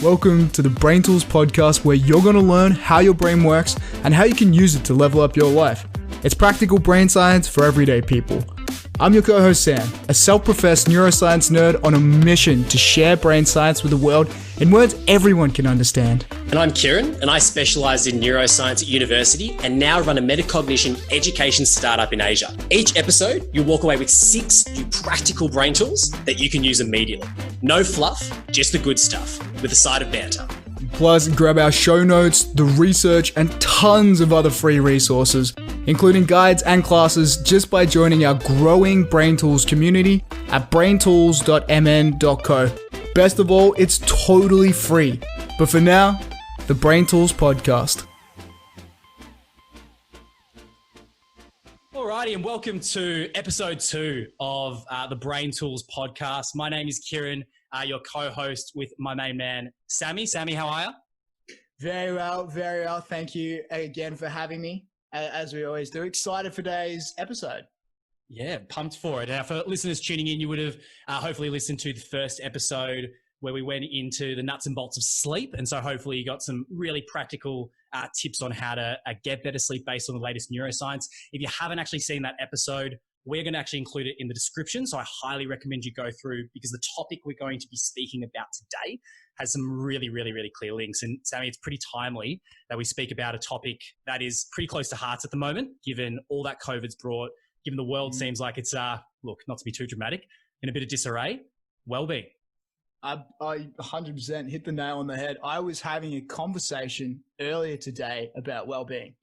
Welcome to the BrainTools podcast, where you're going to learn how your brain works and how you can use it to level up your life. It's practical brain science for everyday people. I'm your co-host Sam, a self-professed neuroscience nerd on a mission to share brain science with the world in words everyone can understand. And I'm Kirun, and I specialise in neuroscience at university and now run a metacognition education startup in Asia. Each episode, you'll walk away with 6 new practical brain tools that you can use immediately. No fluff, just the good stuff, with a side of banter. Plus, grab our show notes, the research, and tons of other free resources, including guides and classes, just by joining our growing BrainTools community at braintools.mn.co. Best of all, it's totally free. But for now, the BrainTools podcast. Alrighty, and welcome to episode 2 of the BrainTools podcast. My name is Kirun, your co-host with my main man, Sammy. Sammy, how are you? Very well, very well. Thank you again for having me, as we always do. Excited for today's episode. Yeah, pumped for it. Now, for listeners tuning in, you would have hopefully listened to the first episode where we went into the nuts and bolts of sleep. And so hopefully you got some really practical tips on how to get better sleep based on the latest neuroscience. If you haven't actually seen that episode, we're going to actually include it in the description. So I highly recommend you go through, because the topic we're going to be speaking about today has some really clear links. And Sammy, it's pretty timely that we speak about a topic that is pretty close to hearts at the moment, given all that COVID's brought, given the world seems like it's, look, not to be too dramatic, in a bit of disarray. Well-being. I 100% hit the nail on the head. I was having a conversation earlier today about well-being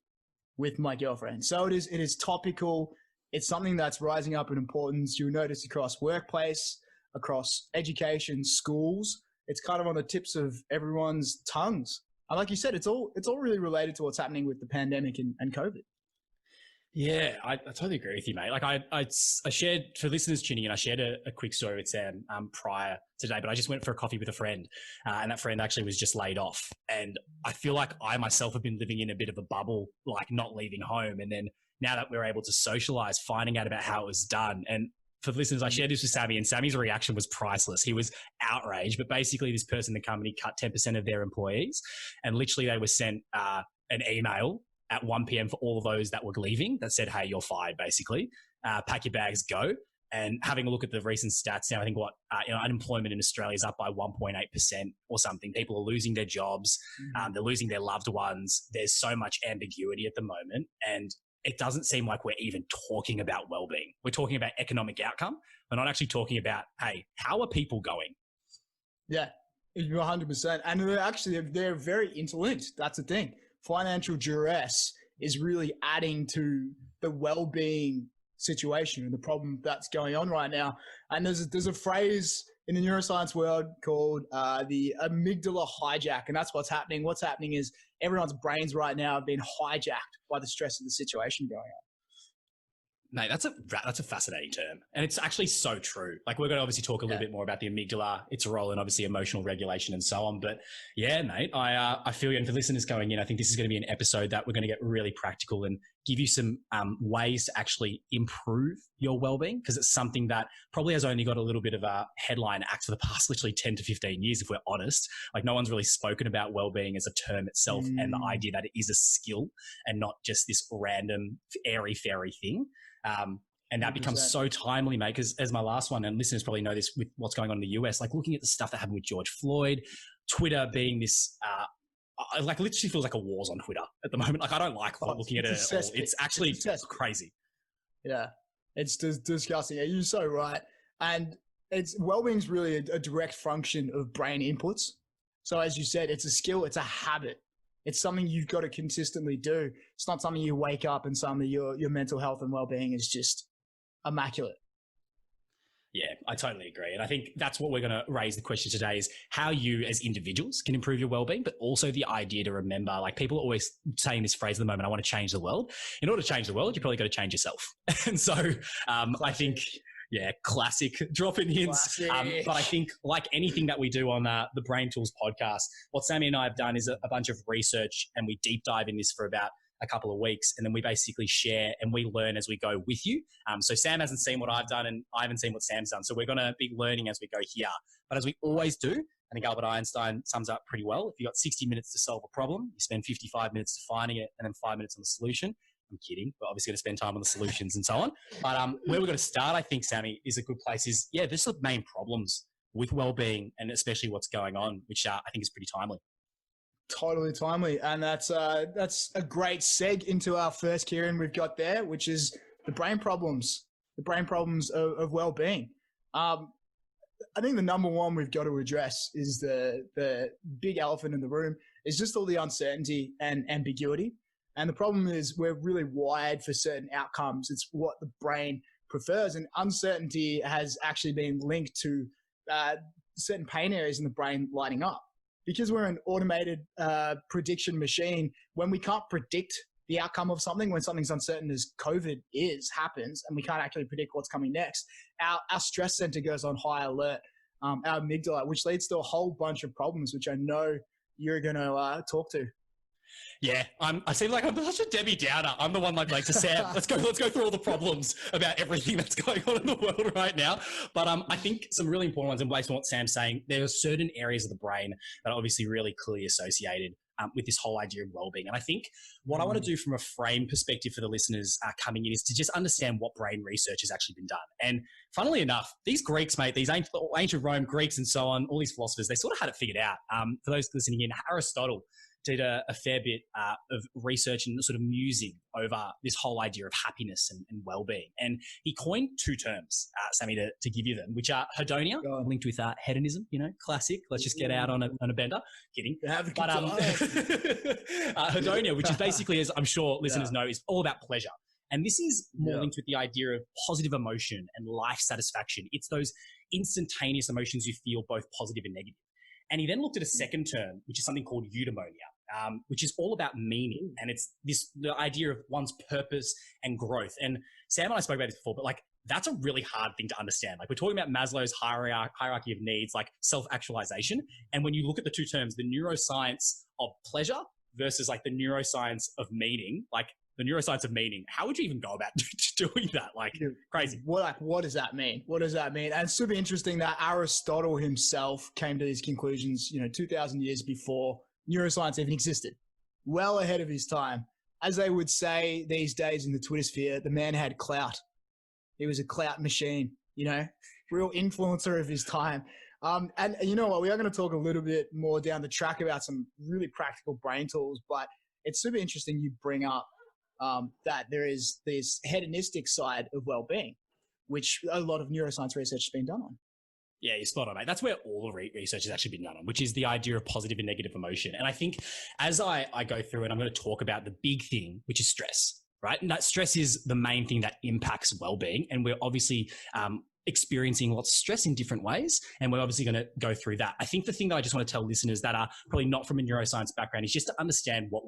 with my girlfriend. So it is topical. It's something that's rising up in importance. You'll notice across workplace, across education, schools. It's kind of on the tips of everyone's tongues. And like you said, it's all really related to what's happening with the pandemic and COVID. Yeah, I totally agree with you, mate. Like I shared, for listeners tuning in, I shared a quick story with Sam prior today, but I just went for a coffee with a friend, and that friend actually was just laid off. And I feel like I myself have been living in a bit of a bubble, like not leaving home. And then now that we're able to socialize, finding out about how it was done. And for the listeners, I shared this with Sammy, and Sammy's reaction was priceless. He was outraged, but basically this person in the company cut 10% of their employees, and literally they were sent an email at 1 p.m. for all of those that were leaving that said, hey, you're fired, basically. Pack your bags, go. And having a look at the recent stats now, I think unemployment in Australia is up by 1.8% or something. People are losing their jobs. They're losing their loved ones. There's so much ambiguity at the moment. And it doesn't seem like we're even talking about well-being. We're talking about economic outcome. We're not actually talking about, hey, how are people going? Yeah, 100%. And they're very interlinked. That's the thing. Financial duress is really adding to the well-being situation and the problem that's going on right now. And there's a phrase in the neuroscience world called the amygdala hijack, and that's what's happening. What's happening is everyone's brains right now have been hijacked by the stress of the situation going on. Mate, that's a fascinating term. And it's actually so true. Like, we're going to obviously talk a little bit more about the amygdala, its role in obviously emotional regulation and so on. But yeah, mate, I feel you. And for listeners going in, I think this is going to be an episode that we're going to get really practical and give you some ways to actually improve your well-being, because it's something that probably has only got a little bit of a headline act for the past literally 10 to 15 years, if we're honest. Like, no one's really spoken about well-being as a term itself and the idea that it is a skill and not just this random airy-fairy thing. And that becomes so timely, mate, because as my last one, and listeners probably know this with what's going on in the US, like looking at the stuff that happened with George Floyd, Twitter being this, like literally feels like a war's on Twitter at the moment. Like, I don't like looking at it at all. It's actually crazy. Yeah, it's disgusting. You're so right. And well-being is really a direct function of brain inputs. So as you said, it's a skill, it's a habit. It's something you've got to consistently do. It's not something you wake up and suddenly your mental health and well-being is just immaculate. Yeah, I totally agree. And I think that's what we're going to raise the question today, is how you as individuals can improve your well-being, but also the idea to remember, like, people are always saying this phrase at the moment, I want to change the world. In order to change the world, you probably got to change yourself. And so I think, yeah, classic dropping hints. But I think, like anything that we do on the BrainTools podcast, what Sammy and I have done is a bunch of research, and we deep dive in this for about a couple of weeks, and then we basically share and we learn as we go with you. So Sam hasn't seen what I've done and I haven't seen what Sam's done. So we're going to be learning as we go here. But as we always do, I think Albert Einstein sums up pretty well. If you've got 60 minutes to solve a problem, you spend 55 minutes defining it and then 5 minutes on the solution. I'm kidding. We're obviously going to spend time on the solutions and so on. But where we're going to start, I think, Sammy, is a good place is, this are the main problems with well-being and especially what's going on, which I think is pretty timely. Totally timely. And that's a great seg into our first Kirun we've got there, which is the brain problems of well-being. I think the number one we've got to address is the big elephant in the room is just all the uncertainty and ambiguity. And the problem is we're really wired for certain outcomes. It's what the brain prefers. And uncertainty has actually been linked to certain pain areas in the brain lighting up. Because we're an automated prediction machine, when we can't predict the outcome of something, when something's uncertain as COVID happens, and we can't actually predict what's coming next, our stress center goes on high alert, our amygdala, which leads to a whole bunch of problems, which I know you're going to talk to. Yeah, I seem like I'm such a Debbie Downer. I'm the one like to Sam, let's go through all the problems about everything that's going on in the world right now. But I think some really important ones, and based on what Sam's saying, there are certain areas of the brain that are obviously really clearly associated with this whole idea of well-being. And I think what I want to do from a frame perspective for the listeners coming in is to just understand what brain research has actually been done. And funnily enough, these Greeks, mate, these ancient Rome Greeks and so on, all these philosophers, they sort of had it figured out. For those listening in, Aristotle did a fair bit of research and sort of musing over this whole idea of happiness and well-being. And he coined two terms, Sammy, to give you them, which are hedonia, linked with hedonism, classic. Let's just get out on a bender. Kidding. But hedonia, which is basically, as I'm sure listeners know, is all about pleasure. And this is more linked with the idea of positive emotion and life satisfaction. It's those instantaneous emotions you feel, both positive and negative. And he then looked at a second term, which is something called eudaimonia, which is all about meaning. And it's the idea of one's purpose and growth. And Sam and I spoke about this before, but that's a really hard thing to understand. We're talking about Maslow's hierarchy of needs, self-actualization. And when you look at the two terms, the neuroscience of pleasure versus the neuroscience of meaning, the neuroscience of meaning, how would you even go about doing that? Crazy. What does that mean? What does that mean? And it's super interesting that Aristotle himself came to these conclusions, 2000 years before neuroscience even existed, well ahead of his time. As they would say these days in the Twitter sphere, the man had clout. He was a clout machine, real influencer of his time. And you know what? We are going to talk a little bit more down the track about some really practical brain tools, but it's super interesting you bring up that there is this hedonistic side of well-being, which a lot of neuroscience research has been done on. Yeah, you're spot on, mate. That's where all the research has actually been done on, which is the idea of positive and negative emotion. And I think as I go through it, I'm going to talk about the big thing, which is stress, right? And that stress is the main thing that impacts well-being. And we're obviously experiencing lots of stress in different ways. And we're obviously going to go through that. I think the thing that I just want to tell listeners that are probably not from a neuroscience background is just to understand what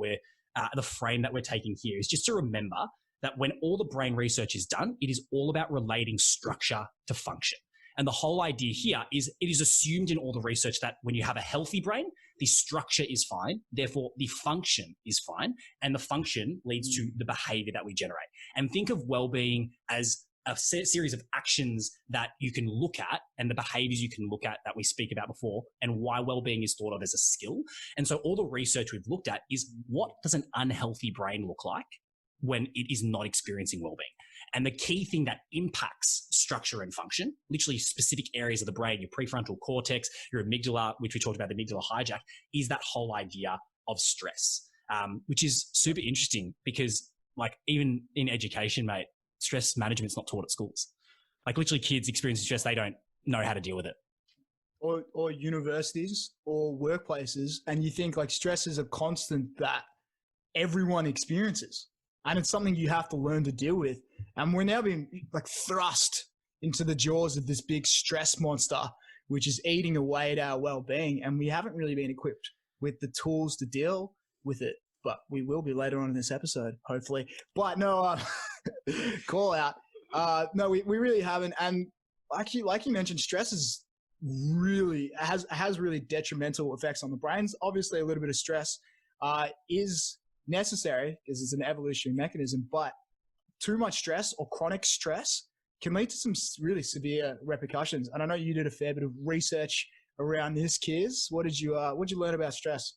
the frame that we're taking here is just to remember that when all the brain research is done, it is all about relating structure to function. And the whole idea here is it is assumed in all the research that when you have a healthy brain, the structure is fine. Therefore, the function is fine. And the function leads to the behavior that we generate. And think of well-being as a series of actions that you can look at and the behaviors you can look at that we speak about before and why well-being is thought of as a skill. And so all the research we've looked at is what does an unhealthy brain look like when it is not experiencing well-being? And the key thing that impacts structure and function, literally specific areas of the brain, your prefrontal cortex, your amygdala, which we talked about, the amygdala hijack, is that whole idea of stress, which is super interesting because even in education, mate, stress management's not taught at schools. Literally kids experiencing stress, they don't know how to deal with it. Or universities or workplaces. And you think stress is a constant that everyone experiences. And it's something you have to learn to deal with. And we're now being thrust into the jaws of this big stress monster, which is eating away at our well-being. And we haven't really been equipped with the tools to deal with it. But we will be later on in this episode, hopefully. But no, call out. No, we really haven't. And actually, like you mentioned, stress is really has really detrimental effects on the brains. Obviously, a little bit of stress is necessary because it's an evolutionary mechanism, but too much stress or chronic stress can lead to some really severe repercussions. And I know you did a fair bit of research around this, Kiz. What did you learn about stress?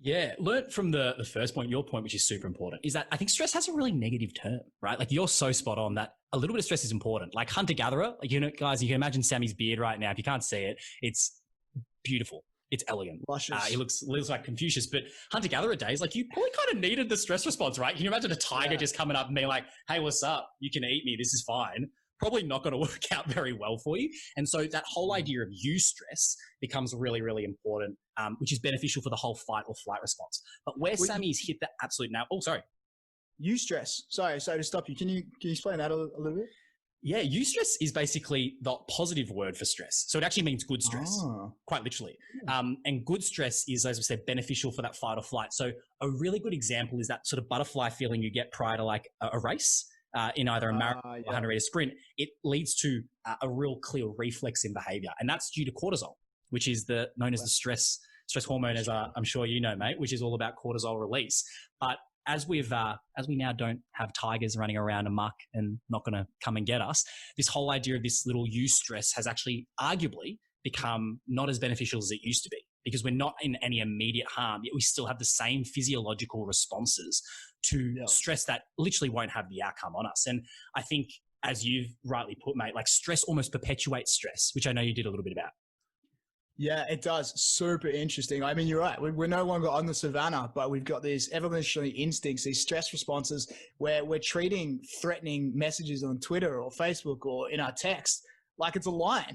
Yeah, learn from the first point, your point, which is super important, is that I think stress has a really negative term, right? Like you're so spot on that a little bit of stress is important. Like hunter-gatherer, like, you know, guys, you can imagine Sammy's beard right now. If you can't see it, it's beautiful. It's elegant. He looks like Confucius, but hunter-gatherer days, like you probably kind of needed the stress response, right? Can you imagine a tiger just coming up and being like, hey, what's up? You can eat me. This is fine. Probably not going to work out very well for you. And so that whole idea of eustress becomes really, really important, which is beneficial for the whole fight or flight response. But where Sammy's hit the absolute nail. Oh, sorry. Eustress. Sorry to stop you. Can you explain that a little bit? Yeah, eustress is basically the positive word for stress. So it actually means good stress, quite literally. And good stress is, as we said, beneficial for that fight or flight. So a really good example is that sort of butterfly feeling you get prior to like a race. In either a marathon or 100-meter sprint, it leads to a real clear reflex in behavior. And that's due to cortisol, which is known as the stress hormone, as I'm sure you know, mate, which is all about cortisol release. But as we now don't have tigers running around amok and not going to come and get us, this whole idea of this little eustress has actually arguably become not as beneficial as it used to be, because we're not in any immediate harm, yet we still have the same physiological responses to stress that literally won't have the outcome on us. And I think, as you've rightly put, mate, like stress almost perpetuates stress, which I know you did a little bit about. Yeah, it does. Super interesting. I mean, you're right. We're no longer on the savannah, but we've got these evolutionary instincts, these stress responses where we're treating threatening messages on Twitter or Facebook or in our text like it's a lion.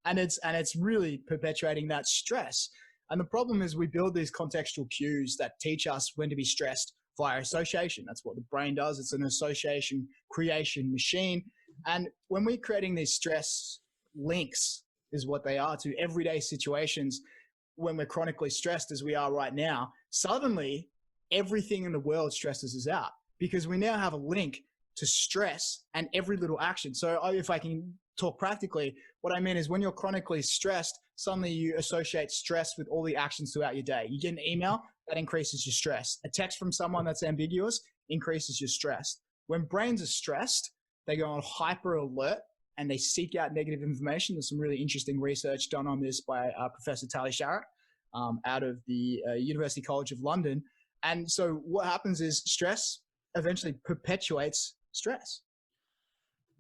And it's really perpetuating that stress. And the problem is we build these contextual cues that teach us when to be stressed via association. That's what the brain does. It's an association creation machine. And when we're creating these stress links, is what they are, to everyday situations, when we're chronically stressed as we are right now, suddenly everything in the world stresses us out because we now have a link to stress and every little action. So if I can talk practically, what I mean is when you're chronically stressed, suddenly you associate stress with all the actions throughout your day. You get an email, that increases your stress. A text from someone that's ambiguous increases your stress. When brains are stressed, they go on hyper alert and they seek out negative information. There's some really interesting research done on this by Professor Tali Sharrett out of the University College of London. And so what happens is stress eventually perpetuates stress.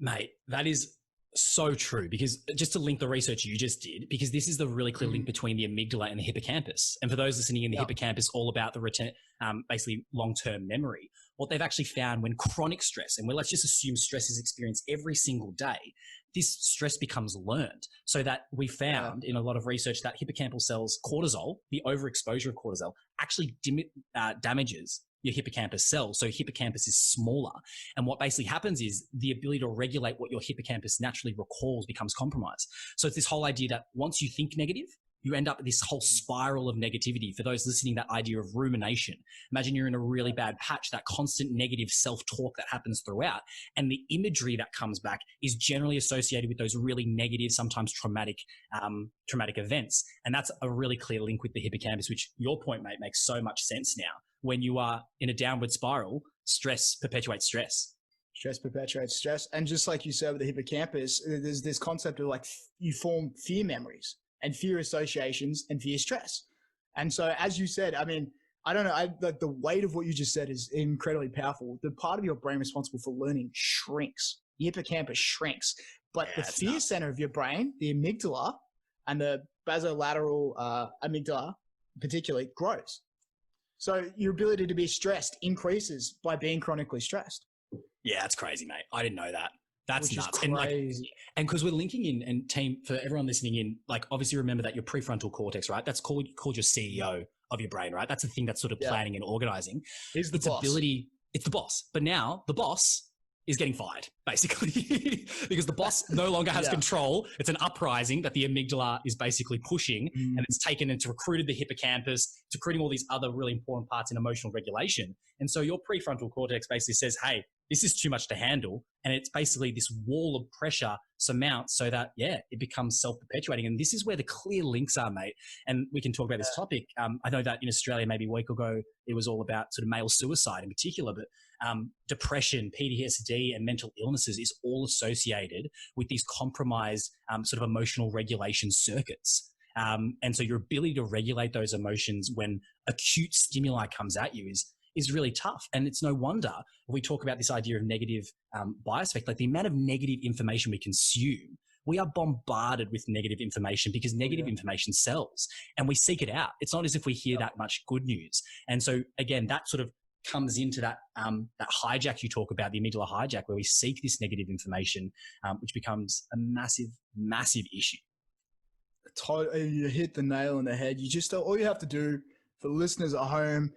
Mate, that is so true, because just to link the research you just did, because this is the really clear link between the amygdala and the hippocampus. And for those listening in, the hippocampus, all about the return, basically long-term memory. What they've actually found when chronic stress, and let's just assume stress is experienced every single day, this stress becomes learned. So that we found in a lot of research that hippocampal cells, cortisol, the overexposure of cortisol, actually damages your hippocampus cells. So hippocampus is smaller. And what basically happens is the ability to regulate what your hippocampus naturally recalls becomes compromised. So it's this whole idea that once you think negative, you end up with this whole spiral of negativity. For those listening, that idea of rumination. Imagine you're in a really bad patch, that constant negative self-talk that happens throughout. And the imagery that comes back is generally associated with those really negative, sometimes traumatic events. And that's a really clear link with the hippocampus, which your point, mate, makes so much sense now. When you are in a downward spiral, stress perpetuates stress. Stress perpetuates stress. And just like you said with the hippocampus, there's this concept of like you form fear memories and fear associations and fear stress. And so, as you said, I mean, I don't know, the weight of what you just said is incredibly powerful. The part of your brain responsible for learning shrinks. The hippocampus shrinks. But the fear center of your brain, the amygdala and the basolateral amygdala particularly, grows. So your ability to be stressed increases by being chronically stressed. Yeah, that's crazy, mate. I didn't know that. That's nuts. Crazy. And because we're linking in, and team, for everyone listening in, like obviously remember that your prefrontal cortex, right? That's called your CEO of your brain, right? That's the thing that's sort of planning and organizing. It's the boss. It's the boss. But now the boss is getting fired, basically, because the boss no longer has control. It's an uprising that the amygdala is basically pushing, and it's taken and recruited the hippocampus, it's recruiting all these other really important parts in emotional regulation. And so your prefrontal cortex basically says, hey, this is too much to handle. And it's basically this wall of pressure surmounts so that, it becomes self-perpetuating. And this is where the clear links are, mate. And we can talk about this topic. I know that in Australia, maybe a week ago, it was all about sort of male suicide in particular, but depression, PTSD, and mental illnesses is all associated with these compromised sort of emotional regulation circuits. And so your ability to regulate those emotions when acute stimuli comes at you is really tough. And it's no wonder when we talk about this idea of negative bias effect, like the amount of negative information we consume, we are bombarded with negative information because negative information sells and we seek it out. It's not as if we hear that much good news. And so again, that sort of comes into that hijack you talk about, the amygdala hijack, where we seek this negative information, which becomes a massive, massive issue. You hit the nail on the head. You just, all you have to do for listeners at home,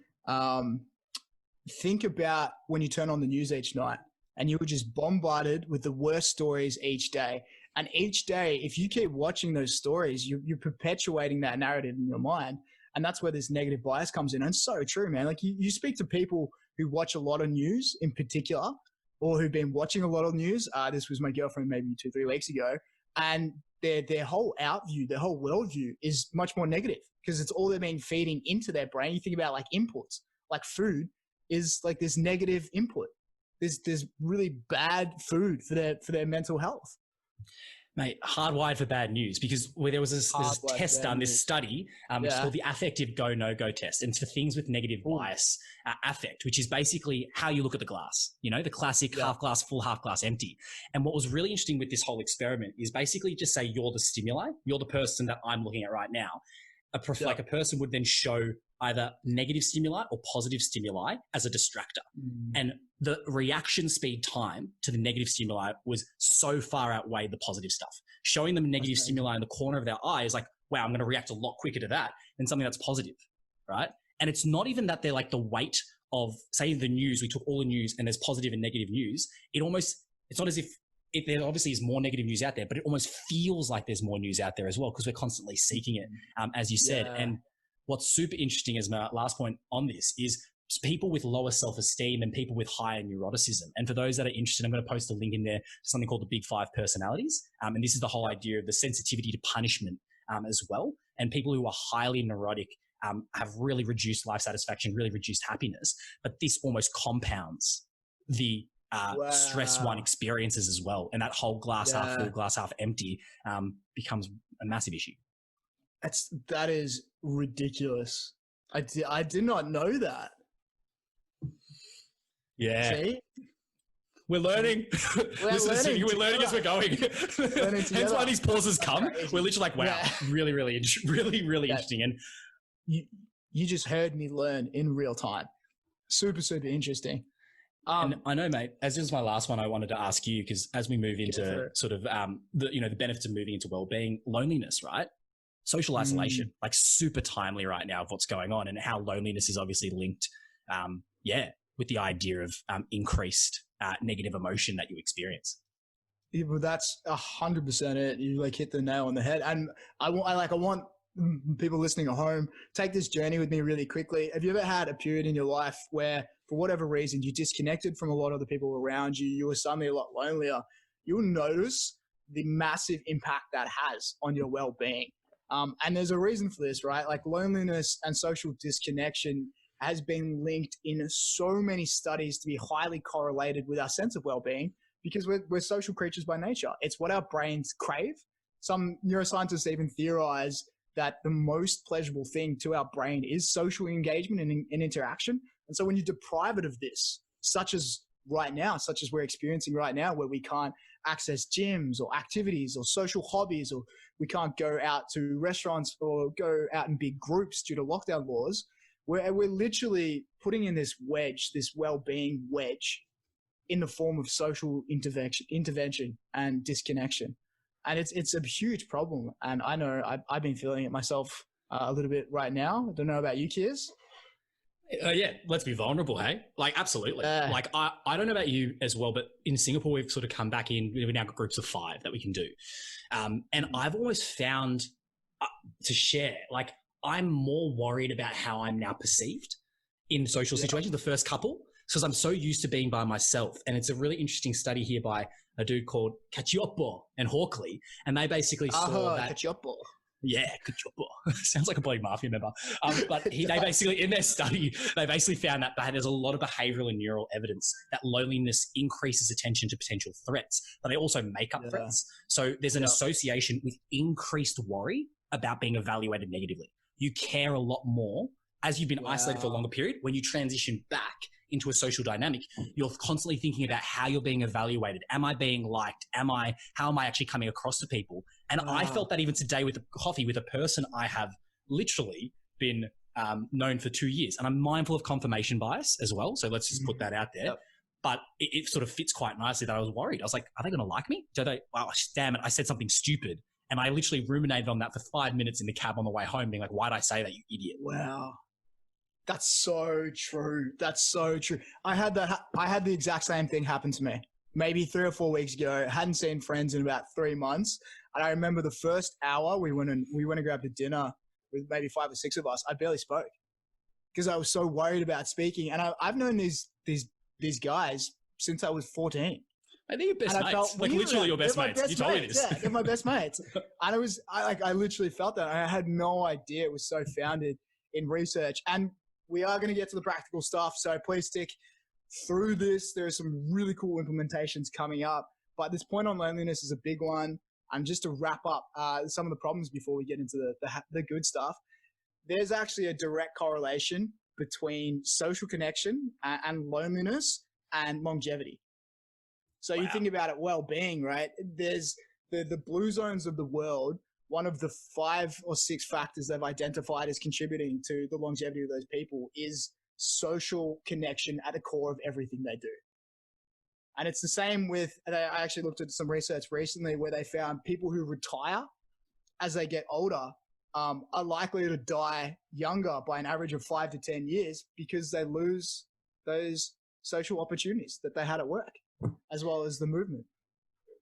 think about when you turn on the news each night and you were just bombarded with the worst stories each day. And each day, if you keep watching those stories, you're perpetuating that narrative in your mind. And that's where this negative bias comes in. And it's so true, man. Like you speak to people who watch a lot of news in particular, or who've been watching a lot of news. This was my girlfriend maybe 2-3 weeks ago. And their whole outview, their whole worldview is much more negative because it's all they're being feeding into their brain. You think about like inputs, like food is like this negative input. There's really bad food for their mental health. Mate, hardwired for bad news, because there was this test done, this study, which is called the affective go, no go test. And it's for things with negative bias affect, which is basically how you look at the glass, the classic half glass full, half glass empty. And what was really interesting with this whole experiment is basically just say you're the stimuli, you're the person that I'm looking at right now. Like a person would then show either negative stimuli or positive stimuli as a distractor. And the reaction speed time to the negative stimuli was so far outweighed the positive stuff. Showing them negative stimuli in the corner of their eye is like, wow, I'm going to react a lot quicker to that than something that's positive, right? And it's not even that they're like the weight of, say, the news, we took all the news and there's positive and negative news. It's not as if there obviously is more negative news out there, but it almost feels like there's more news out there as well because we're constantly seeking it, as you said. And what's super interesting as my last point on this is people with lower self-esteem and people with higher neuroticism. And for those that are interested, I'm going to post a link in there to something called the Big Five personalities. And this is the whole idea of the sensitivity to punishment as well. And people who are highly neurotic have really reduced life satisfaction, really reduced happiness. But this almost compounds the stress one experiences as well. And that whole glass half full, glass half empty becomes a massive issue. That is ridiculous. I did not know that. Yeah. See? We're learning. We're learning as we're going. Hence why these pauses come. We're literally like, wow, really, really interesting. And you just heard me learn in real time. Super, super interesting. And I know, mate, as this is my last one, I wanted to ask you, because as we move into sort of the benefits of moving into well-being, loneliness, right? Social isolation, like super timely right now of what's going on and how loneliness is obviously linked, with the idea of increased negative emotion that you experience. Yeah, well, that's 100% it. You like hit the nail on the head. And I want people listening at home, take this journey with me really quickly. Have you ever had a period in your life where, for whatever reason, you disconnected from a lot of the people around you, you were suddenly a lot lonelier? You'll notice the massive impact that has on your well-being. And there's a reason for this, right? Like loneliness and social disconnection has been linked in so many studies to be highly correlated with our sense of well-being because we're social creatures by nature. It's what our brains crave. Some neuroscientists even theorize that the most pleasurable thing to our brain is social engagement and interaction. And so when you deprive it of this, such as we're experiencing right now, where we can't access gyms or activities or social hobbies, or we can't go out to restaurants or go out in big groups due to lockdown laws, we're literally putting in this wedge, this well-being wedge, in the form of social intervention and disconnection. And it's a huge problem. And I know I've been feeling it myself a little bit right now. I don't know about you, Kiers. Yeah, let's be vulnerable, hey? Like, absolutely. Like, I don't know about you as well, but in Singapore, we've sort of come back in. We've now got groups of 5 that we can do. And I've always found to share, like, I'm more worried about how I'm now perceived in social situations, the first couple. because I'm so used to being by myself. And it's a really interesting study here by a dude called Cacioppo and Hawkley. And they basically saw that. Cacioppo. Yeah, Cacioppo. Sounds like a bloody mafia member. But they basically, in their study, they basically found that there's a lot of behavioral and neural evidence that loneliness increases attention to potential threats, but they also make up threats. So there's an association with increased worry about being evaluated negatively. You care a lot more as you've been isolated for a longer period. When you transition back into a social dynamic, you're constantly thinking about how you're being evaluated. Am I being liked? How am I actually coming across to people? And I felt that even today with the coffee with a person I have literally been known for 2 years. And I'm mindful of confirmation bias as well. So let's just put that out there. Yep. But it sort of fits quite nicely that I was worried. I was like, are they going to like me? Wow, damn it, I said something stupid. And I literally ruminated on that for 5 minutes in the cab on the way home, being like, why'd I say that, you idiot? Wow. That's so true. That's so true. I had the exact same thing happen to me maybe 3 or 4 weeks ago. Hadn't seen friends in about 3 months. And I remember the first hour we went and grabbed a dinner with maybe 5 or 6 of us. I barely spoke because I was so worried about speaking. And I've known these guys since I was 14. I think your best mates, like literally your best mates. You told me this. Yeah, they're my best mates. And I literally felt that. I had no idea it was so founded in research. And we are going to get to the practical stuff. So please stick through this. There are some really cool implementations coming up. But this point on loneliness is a big one. And just to wrap up some of the problems before we get into the good stuff, there's actually a direct correlation between social connection and loneliness and longevity. So you think about it, well-being, right? There's the blue zones of the world. One of the 5 or 6 factors they've identified as contributing to the longevity of those people is social connection at the core of everything they do. And it's the same with, I actually looked at some research recently where they found people who retire as they get older are likely to die younger by an average of 5 to 10 years because they lose those social opportunities that they had at work, as well as the movement.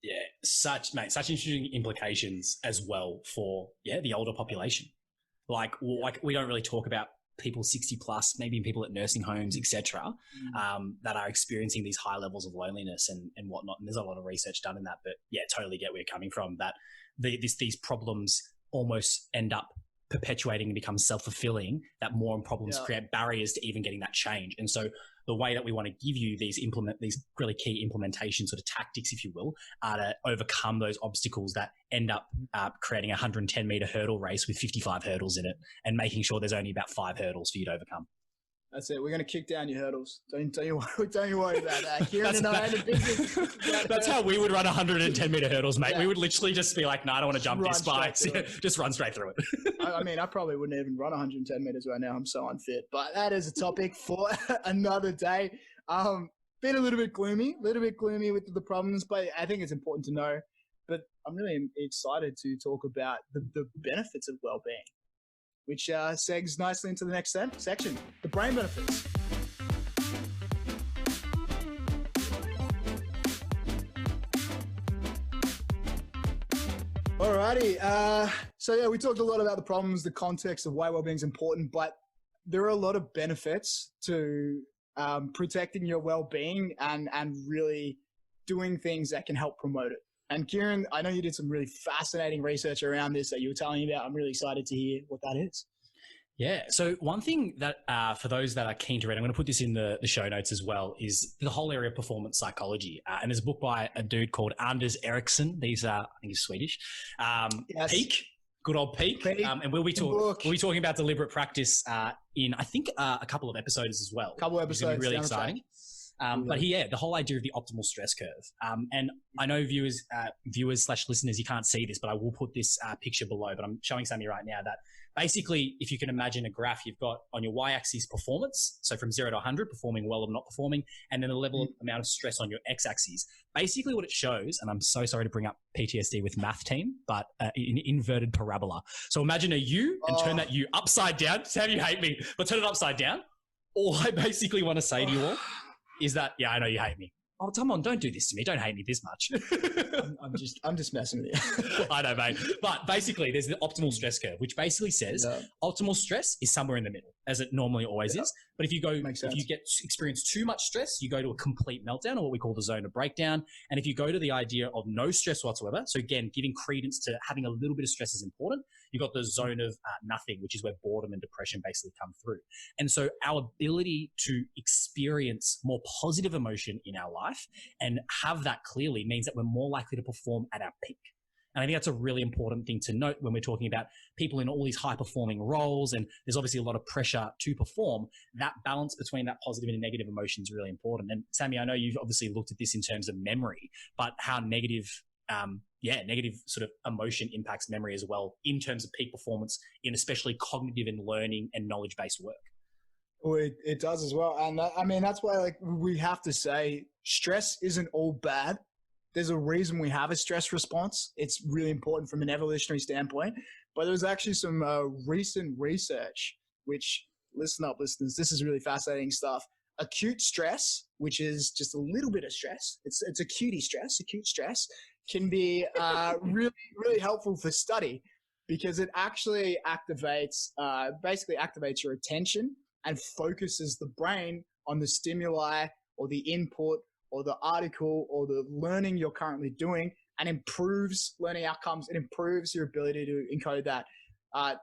Yeah, such interesting implications as well for the older population. Like we don't really talk about people 60 plus, maybe people at nursing homes, etc., that are experiencing these high levels of loneliness and whatnot. And there's a lot of research done in that. But yeah, totally get where you're coming from. That these problems almost end up perpetuating and become self-fulfilling. That more problems create barriers to even getting that change. And so the way that we want to give you these really key implementation sort of tactics, if you will, are to overcome those obstacles that end up creating a 110-meter hurdle race with 55 hurdles in it and making sure there's only about 5 hurdles for you to overcome. That's it. We're going to kick down your hurdles. Don't you worry about that. Kirun and I had a business. That's how we would run 110-meter hurdles, mate. Yeah. We would literally just be like, no, I don't want to jump this spikes. Just run straight through it. I mean, I probably wouldn't even run 110 meters right now. I'm so unfit. But that is a topic for another day. Been a little bit gloomy with the problems, but I think it's important to know. But I'm really excited to talk about the benefits of well-being, which segs nicely into the next section, the brain benefits. Alrighty. So we talked a lot about the problems, the context of why well-being is important, but there are a lot of benefits to protecting your well-being and really doing things that can help promote it. And Kirun, I know you did some really fascinating research around this that you were telling me about. I'm really excited to hear what that is. Yeah. So one thing that for those that are keen to read, I'm going to put this in the show notes as well, is the whole area of performance psychology. And there's a book by a dude called Anders Ericsson. I think he's Swedish. Yes. Peak. Good old Peak. And we'll be talking about deliberate practice in, I think, a couple of episodes as well. Really exciting. But the whole idea of the optimal stress curve. And I know viewers/listeners, you can't see this, but I will put this picture below, but I'm showing Sammy right now that basically, if you can imagine a graph, you've got on your y-axis performance. So from 0 to 100, performing well or not performing, and then the level of amount of stress on your x-axis. Basically what it shows, and I'm so sorry to bring up PTSD with math team, but an inverted parabola. So imagine a U and turn that U upside down. Sam, you hate me, but turn it upside down. All I basically want to say to you all is that, I know you hate me. Oh, come on, don't do this to me. Don't hate me this much. I'm just messing with you. I know, mate. But basically, there's the optimal stress curve, which basically says optimal stress is somewhere in the middle. as it normally always is. But if you experience too much stress, you go to a complete meltdown, or what we call the zone of breakdown. And if you go to the idea of no stress whatsoever, so again, giving credence to having a little bit of stress is important, you've got the zone of nothing, which is where boredom and depression basically come through. And so our ability to experience more positive emotion in our life and have that clearly means that we're more likely to perform at our peak. And I think that's a really important thing to note when we're talking about people in all these high-performing roles, and there's obviously a lot of pressure to perform. That balance between that positive and negative emotion is really important. And Sammy, I know you've obviously looked at this in terms of memory, but how negative sort of emotion impacts memory as well in terms of peak performance in especially cognitive and learning and knowledge-based work. Well, it does as well. And I mean, that's why like we have to say stress isn't all bad. There's a reason we have a stress response. It's really important from an evolutionary standpoint. But there's actually some recent research, which, listen up, listeners, this is really fascinating stuff. Acute stress, which is just a little bit of stress, it's acute stress, can be really, really helpful for study because it actually basically activates your attention and focuses the brain on the stimuli or the input or the article or the learning you're currently doing, and improves learning outcomes. It improves your ability to encode that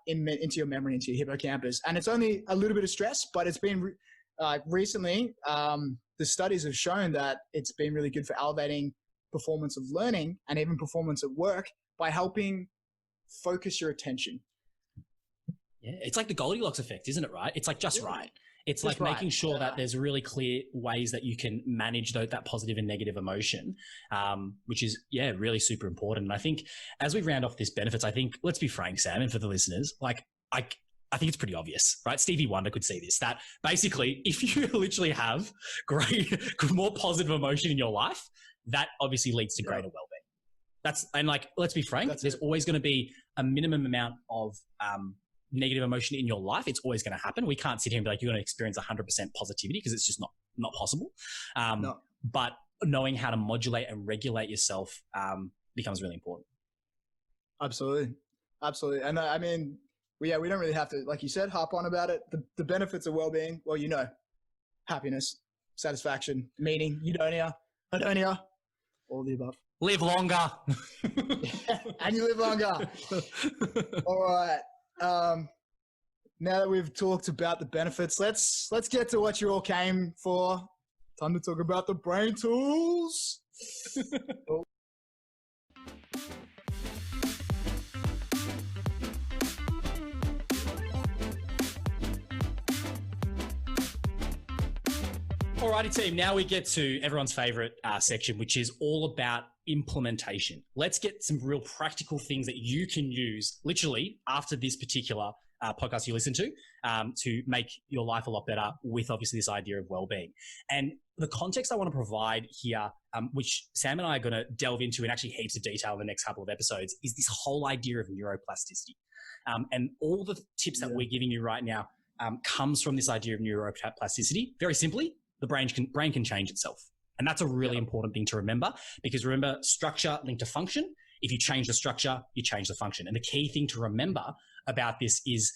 into your memory, into your hippocampus. And it's only a little bit of stress, but it's been recently, the studies have shown that it's been really good for elevating performance of learning and even performance at work by helping focus your attention. Yeah, it's like the Goldilocks effect, isn't it, right? It's like just right. It's Just like making sure that there's really clear ways that you can manage that positive and negative emotion, which is, really super important. And I think as we round off this benefits, I think, let's be frank, Sam, and for the listeners, like I think it's pretty obvious, right? Stevie Wonder could see this, that basically if you literally have more positive emotion in your life, that obviously leads to greater well-being. And like, let's be frank, there's always going to be a minimum amount of negative emotion in your life. It's always going to happen. We can't sit here and be like, you're going to experience 100% positivity because it's just not possible. No. But knowing how to modulate and regulate yourself becomes really important. Absolutely. And I mean, we don't really have to, like you said, harp on about it. The benefits of well-being, well, happiness, satisfaction, meaning, eudaimonia, hedonia, all the above. Live longer. And you live longer. All right. Now that we've talked about the benefits, let's get to what you all came for. Time to talk about the BrainTools. Alrighty, team. Now we get to everyone's favorite section, which is all about implementation. Let's get some real practical things that you can use literally after this particular podcast you listen to make your life a lot better with obviously this idea of well-being. And the context I want to provide here, which Sam and I are going to delve into in actually heaps of detail in the next couple of episodes, is this whole idea of neuroplasticity. And all the tips that we're giving you right now comes from this idea of neuroplasticity. Very simply, the brain can change itself. And that's a really important thing to remember, because remember, structure linked to function. If you change the structure, you change the function. And the key thing to remember about this is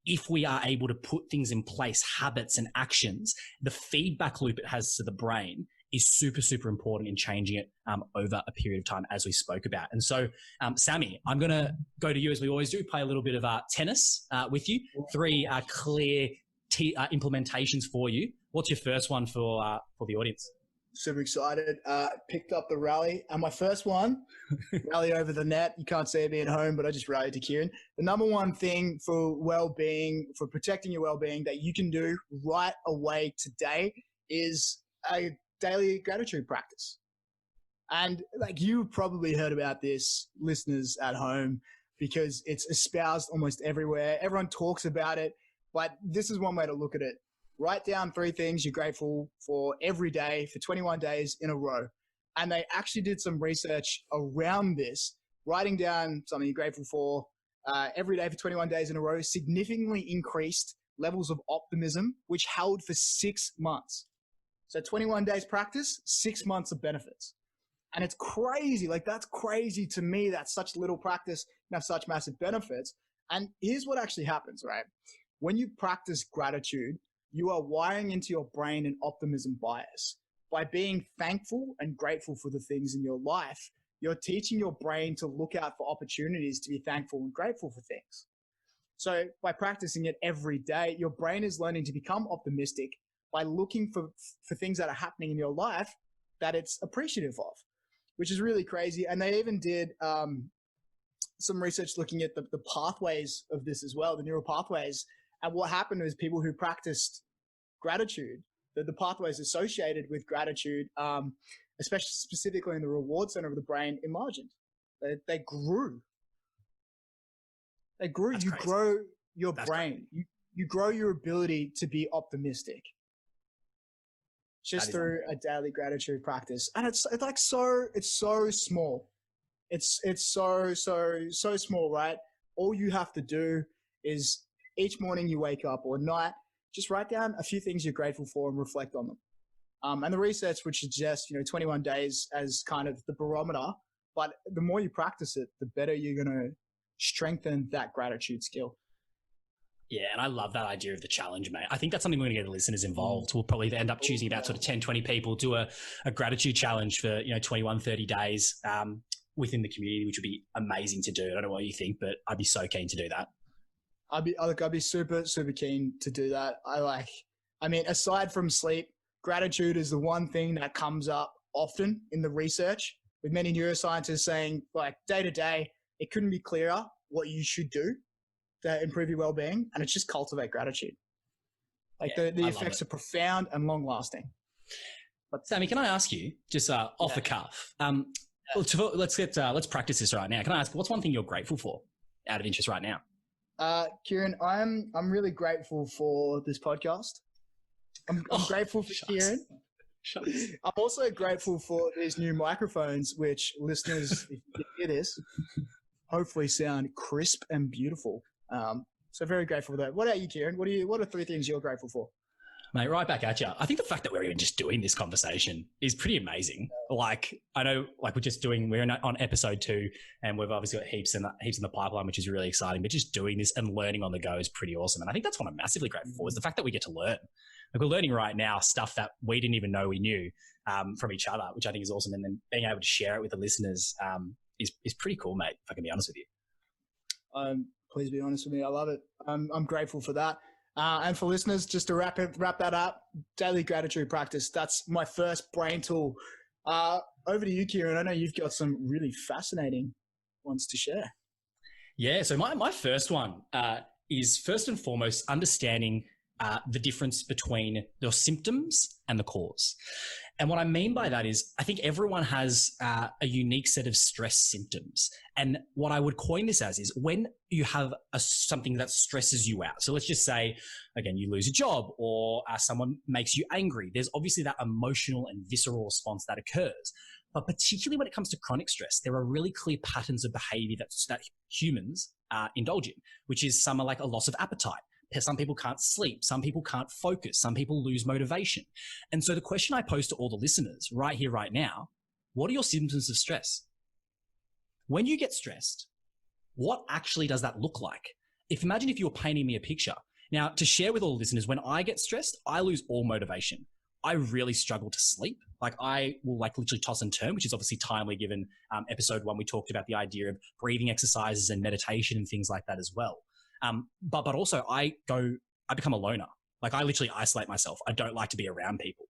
if we are able to put things in place, habits and actions, the feedback loop it has to the brain is super, super important in changing it over a period of time, as we spoke about. And so, Sammy, I'm going to go to you as we always do, play a little bit of tennis with you. 3 clear implementations for you. What's your first one for the audience? Super excited. Picked up the rally. And my first one, rally over the net. You can't see me at home, but I just rallied to Kirun. The number one thing for well-being, for protecting your well-being that you can do right away today is a daily gratitude practice. And like you probably heard about this, listeners at home, because it's espoused almost everywhere. Everyone talks about it, but this is one way to look at it. Write down 3 things you're grateful for every day for 21 days in a row. And they actually did some research around this. Writing down something you're grateful for every day for 21 days in a row significantly increased levels of optimism, which held for 6 months. So 21 days practice, 6 months of benefits. And it's crazy. Like, that's crazy to me. That's such little practice and have such massive benefits. And here's what actually happens, right? when you practice gratitude, you are wiring into your brain an optimism bias. By being thankful and grateful for the things in your life, you're teaching your brain to look out for opportunities to be thankful and grateful for things. So by practicing it every day, your brain is learning to become optimistic by looking for things that are happening in your life that it's appreciative of, which is really crazy. And they even did some research looking at the pathways of this as well, the neural pathways. And what happened was people who practiced gratitude, the pathways associated with gratitude, especially specifically in the reward center of the brain, enlarged. They grew. They grew. That's you crazy. grow your That's brain. You grow your ability to be optimistic just through a daily gratitude practice. And it's so small. It's so small, right? All you have to do is each morning you wake up or night, just write down a few things you're grateful for and reflect on them. And the research would suggest, 21 days as kind of the barometer, but the more you practice it, the better you're going to strengthen that gratitude skill. Yeah, and I love that idea of the challenge, mate. I think that's something we're going to get the listeners involved. We'll probably end up choosing about sort of 10, 20 people, do a gratitude challenge for, 21, 30 days within the community, which would be amazing to do. I don't know what you think, but I'd be so keen to do that. I'd be super, super keen to do that. Aside from sleep, gratitude is the one thing that comes up often in the research, with many neuroscientists saying, like, day to day, it couldn't be clearer what you should do to improve your well-being, and it's just cultivate gratitude. The effects are profound and long-lasting. But Sammy, can I ask you, just off the cuff, let's practice this right now. Can I ask, what's one thing you're grateful for out of interest right now? Kirun, I'm really grateful for this podcast. I'm grateful for Kirun. I'm also grateful for these new microphones, which listeners, if you hear this, hopefully sound crisp and beautiful. So very grateful for that. What about you, Kirun? What are 3 things you're grateful for? Mate, right back at you. I think the fact that we're even just doing this conversation is pretty amazing. Like, I know, like we're on episode 2, and we've obviously got heaps in the pipeline, which is really exciting. But just doing this and learning on the go is pretty awesome. And I think that's what I'm massively grateful for, is the fact that we get to learn. Like, we're learning right now stuff that we didn't even know we knew from each other, which I think is awesome. And then being able to share it with the listeners is pretty cool, mate, if I can be honest with you. Please be honest with me. I love it. I'm grateful for that. And for listeners, just to wrap that up, daily gratitude practice. That's my first brain tool. Over to you, Kirun. I know you've got some really fascinating ones to share. Yeah. So my first one is first and foremost understanding the difference between your symptoms and the cause. And what I mean by that is I think everyone has a unique set of stress symptoms. And what I would coin this as is when you have something that stresses you out. So let's just say, again, you lose a job or someone makes you angry. There's obviously that emotional and visceral response that occurs. But particularly when it comes to chronic stress, there are really clear patterns of behavior that humans indulge in, which is some are like a loss of appetite. Some people can't sleep. Some people can't focus. Some people lose motivation. And so the question I pose to all the listeners right here, right now, what are your symptoms of stress? When you get stressed, what actually does that look like? Imagine if you were painting me a picture. Now, to share with all the listeners, when I get stressed, I lose all motivation. I really struggle to sleep. Like, I will literally toss and turn, which is obviously timely given episode 1, we talked about the idea of breathing exercises and meditation and things like that as well. But also I become a loner. Like, I literally isolate myself. I don't like to be around people.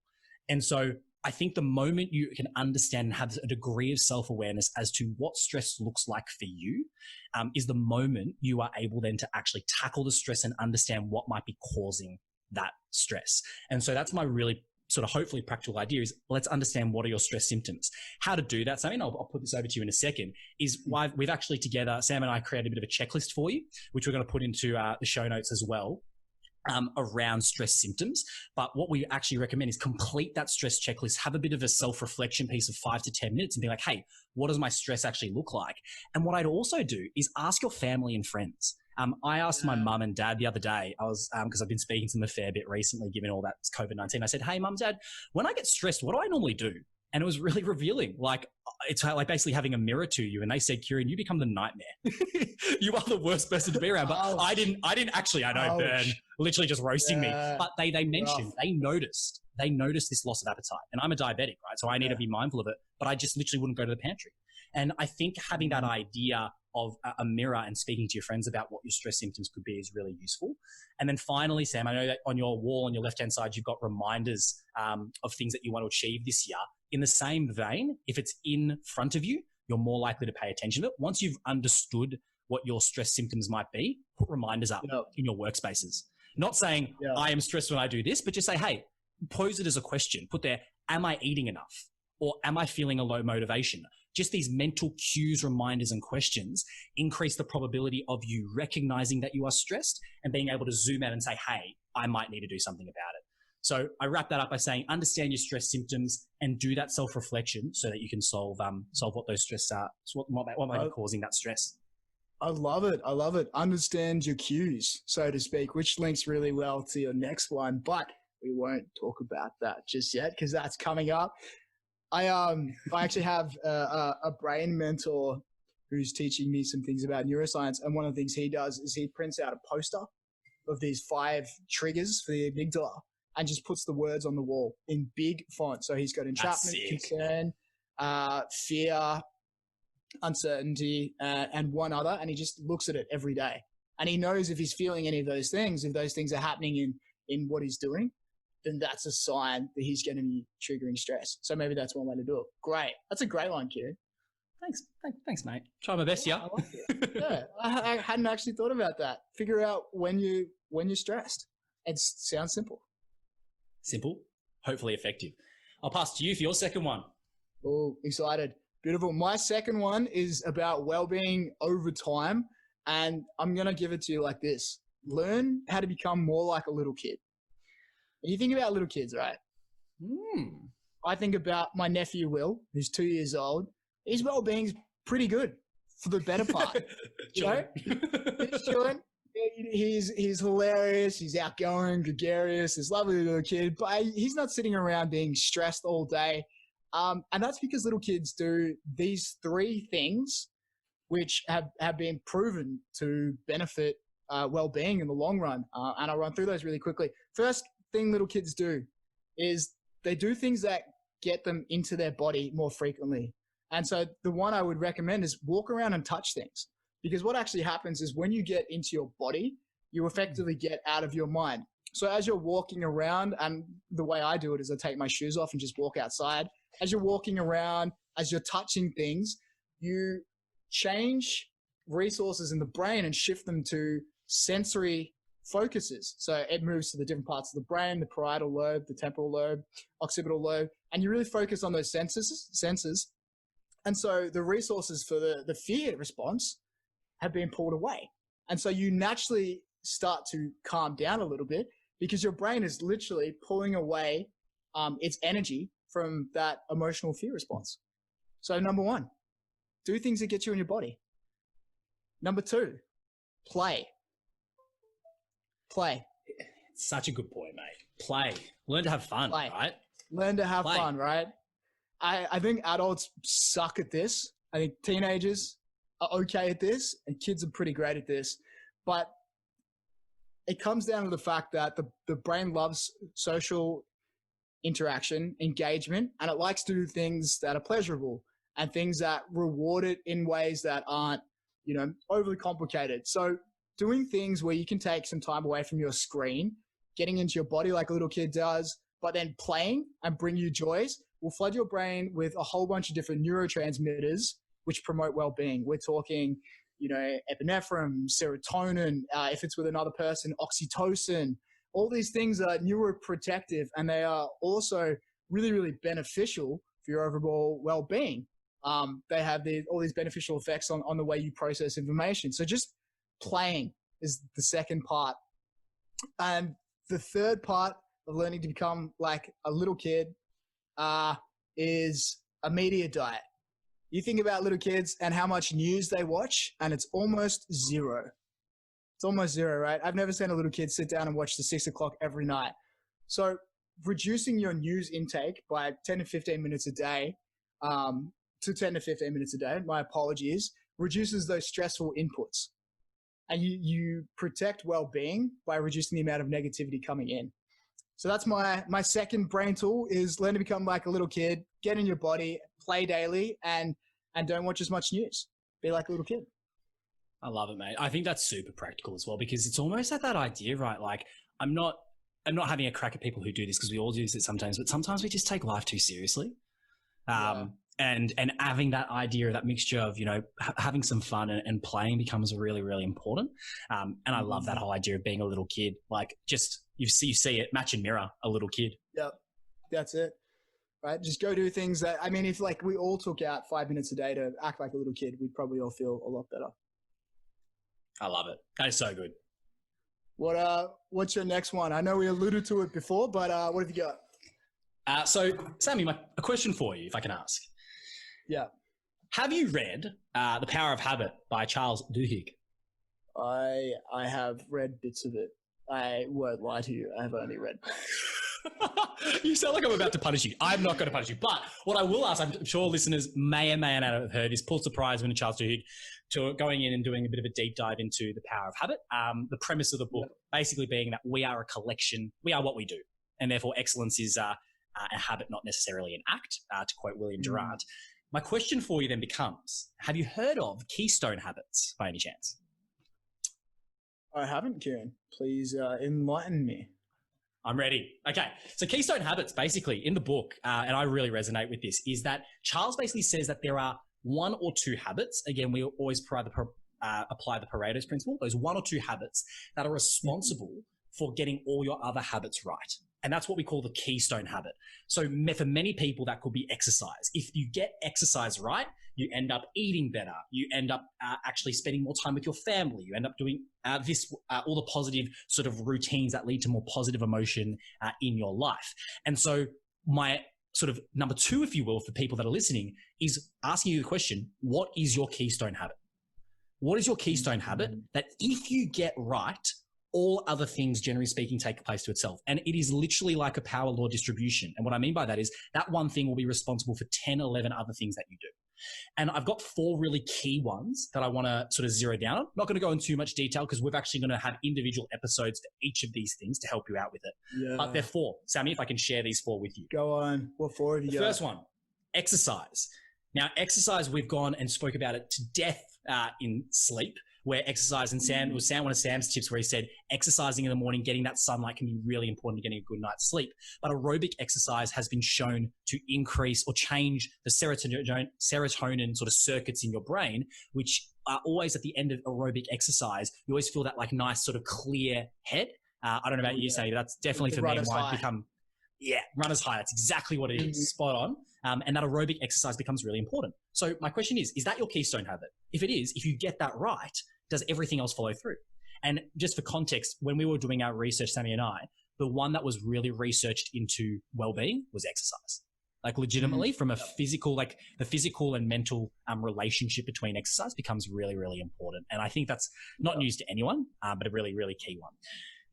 And so I think the moment you can understand and have a degree of self-awareness as to what stress looks like for you, is the moment you are able then to actually tackle the stress and understand what might be causing that stress. And so that's my really sort of hopefully practical idea is let's understand what are your stress symptoms. How to do that, Sammy, and I'll put this over to you in a second, is why we've actually together, Sam and I created a bit of a checklist for you, which we're going to put into the show notes as well, around stress symptoms. But what we actually recommend is complete that stress checklist, have a bit of a self-reflection piece of 5 to 10 minutes and be like, hey, what does my stress actually look like? And what I'd also do is ask your family and friends. I asked my mum and dad the other day, because I've been speaking to them a fair bit recently, given all that COVID-19. I said, hey, mum, dad, when I get stressed, what do I normally do? And it was really revealing. Like, it's like basically having a mirror to you. And they said, Kirun, you become the nightmare. You are the worst person to be around. But I didn't actually, I know, Burn, literally just roasting me. But they mentioned, they noticed this loss of appetite. And I'm a diabetic, right? So I need to be mindful of it. But I just literally wouldn't go to the pantry. And I think having that idea of a mirror and speaking to your friends about what your stress symptoms could be is really useful. And then finally, Sam, I know that on your wall on your left-hand side, you've got reminders of things that you want to achieve this year. In the same vein, if it's in front of you, you're more likely to pay attention to it. Once you've understood what your stress symptoms might be, put reminders up in your workspaces. Not saying, I am stressed when I do this, but just say, hey, pose it as a question. Put there, am I eating enough? Or am I feeling a low motivation? Just these mental cues, reminders, and questions increase the probability of you recognizing that you are stressed and being able to zoom out and say, hey, I might need to do something about it. So I wrap that up by saying, understand your stress symptoms and do that self-reflection so that you can solve what those stress are, what might be causing that stress. I love it. I love it. Understand your cues, so to speak, which links really well to your next one, but we won't talk about that just yet because that's coming up. I actually have a brain mentor who's teaching me some things about neuroscience. And one of the things he does is he prints out a poster of these 5 triggers for the amygdala and just puts the words on the wall in big font. So he's got entrapment, concern, fear, uncertainty, and one other. And he just looks at it every day. And he knows if he's feeling any of those things, if those things are happening in what he's doing, then that's a sign that he's going to be triggering stress. So maybe that's one way to do it. Great. That's a great one, Kirun. Thanks, mate. Try my best, yeah. I like it. Yeah, I hadn't actually thought about that. Figure out when you're stressed. It sounds simple. Simple, hopefully effective. I'll pass to you for your second one. Oh, excited. Beautiful. My second one is about well-being over time. And I'm going to give it to you like this. Learn how to become more like a little kid. When you think about little kids, right? I think about my nephew, Will, who's 2 years old. His well-being's pretty good for the better part. You know? He's chilling. He's hilarious. He's outgoing, gregarious. He's a lovely little kid, but he's not sitting around being stressed all day. And that's because little kids do these 3 things, which have been proven to benefit well-being in the long run. And I'll run through those really quickly. First thing little kids do is they do things that get them into their body more frequently. And so the one I would recommend is walk around and touch things. Because what actually happens is when you get into your body, you effectively get out of your mind. So as you're walking around, and the way I do it is I take my shoes off and just walk outside. As you're walking around, as you're touching things, you change resources in the brain and shift them to sensory focuses. So it moves to the different parts of the brain, the parietal lobe, the temporal lobe, occipital lobe, and you really focus on those senses. And so the resources for the fear response have been pulled away. And so you naturally start to calm down a little bit because your brain is literally pulling away its energy from that emotional fear response. So number 1, do things that get you in your body. Number 2, play. Such a good point, mate. Play. Learn to have fun, right? Learn to have fun, right? I think adults suck at this. I think teenagers are okay at this and kids are pretty great at this. But it comes down to the fact that the brain loves social interaction, engagement, and it likes to do things that are pleasurable and things that reward it in ways that aren't, overly complicated. So doing things where you can take some time away from your screen, getting into your body like a little kid does, but then playing and bring you joys will flood your brain with a whole bunch of different neurotransmitters which promote well-being. We're talking, epinephrine, serotonin, if it's with another person, oxytocin. All these things are neuroprotective and they are also really, really beneficial for your overall well-being. They have all these beneficial effects on the way you process information. So just playing is the second part. And the third part of learning to become like a little kid is a media diet. You think about little kids and how much news they watch, and it's almost zero. It's almost zero, right? I've never seen a little kid sit down and watch the 6 o'clock every night. So reducing your news intake by 10 to 15 minutes a day, to 10 to 15 minutes a day, my apologies, reduces those stressful inputs. And you protect well-being by reducing the amount of negativity coming in. So that's my second brain tool, is learn to become like a little kid, get in your body, play daily, and don't watch as much news. Be like a little kid. I love it, mate. I think that's super practical as well, because it's almost like that idea, right? Like I'm not having a crack at people who do this, because we all do this sometimes, but sometimes we just take life too seriously. And having that idea, that mixture of, you know, having some fun and playing becomes really, really important. And I love that whole idea of being a little kid. Like just, you see it, match and mirror a little kid. Yep. That's it. Right. Just go do things that, I mean, if like we all took out 5 minutes a day to act like a little kid, we'd probably all feel a lot better. I love it. That is so good. What's your next one? I know we alluded to it before, but what have you got? So Sammy, a question for you, if I can ask. Yeah. Have you read The Power of Habit by Charles Duhigg? I have read bits of it. I won't lie to you. I have only read. You sound like I'm about to punish you. I'm not going to punish you. But what I will ask, I'm sure listeners may or may not have heard, is Pulitzer Prize winner Charles Duhigg to going in and doing a bit of a deep dive into The Power of Habit. The premise of the book basically being that we are a collection, we are what we do. And therefore excellence is a habit, not necessarily an act, to quote William Durant. My question for you then becomes, have you heard of Keystone habits by any chance? I haven't, Kirun. Please enlighten me. I'm ready. Okay. So Keystone habits, basically in the book, and I really resonate with this, is that Charles basically says that there are one or two habits. Again, we always apply the Pareto's principle. Those one or two habits that are responsible for getting all your other habits right. And that's what we call the Keystone habit. So for many people, that could be exercise. If you get exercise right, you end up eating better. You end up actually spending more time with your family. You end up doing all the positive sort of routines that lead to more positive emotion in your life. And so my sort of number two, if you will, for people that are listening, is asking you the question, what is your Keystone habit? What is your Keystone habit that if you get right, all other things, generally speaking, take place to itself? And it is literally like a power law distribution. And what I mean by that is that one thing will be responsible for 10, 11 other things that you do. And I've got 4 really key ones that I want to sort of zero down on. Not going to go into too much detail because we're actually going to have individual episodes for each of these things to help you out with it. Yeah. But they're 4. Sammy, if I can share these 4 with you. Go on. What 4 have you got? The first one, exercise. Now, exercise, we've gone and spoke about it to death in sleep, where exercise, and it was one of Sam's tips where he said exercising in the morning, getting that sunlight can be really important to getting a good night's sleep. But aerobic exercise has been shown to increase or change the serotonin sort of circuits in your brain, which are always at the end of aerobic exercise. You always feel that like nice sort of clear head. I don't know about you, Sammy, that's definitely for me why I've become, runner's high. That's exactly what it is. Spot on. And that aerobic exercise becomes really important. So my question is that your Keystone habit? If it is, if you get that right, does everything else follow through? And just for context, when we were doing our research, Sammy and I, the one that was really researched into well-being was exercise. Like legitimately from a physical, like the physical and mental relationship between exercise becomes really, really important. And I think that's not news to anyone, but a really, really key one.